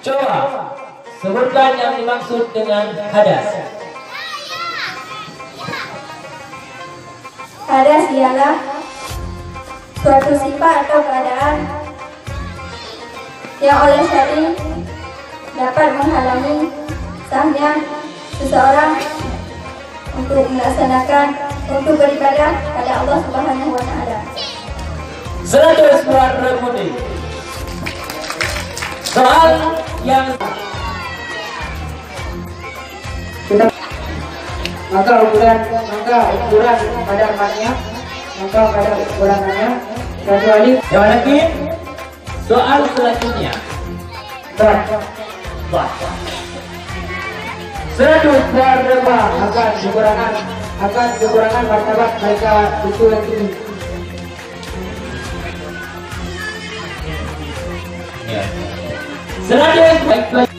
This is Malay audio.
Coba sebutkan yang dimaksud dengan hadas. Hadas ialah suatu sifat atau keadaan yang oleh syar'i dapat menghalangi sahnya seseorang untuk melaksanakan untuk beribadah pada Allah Subhanahu wa Ta'ala. 100 buat remudi. Soal yang maka ukuran kadarnya kadar ukurannya kecuali yang lagi. Soal selanjutnya. berat 100 buat remah. akan kekurangan martabat mereka itu yang tinggi. Ya. 100 baik.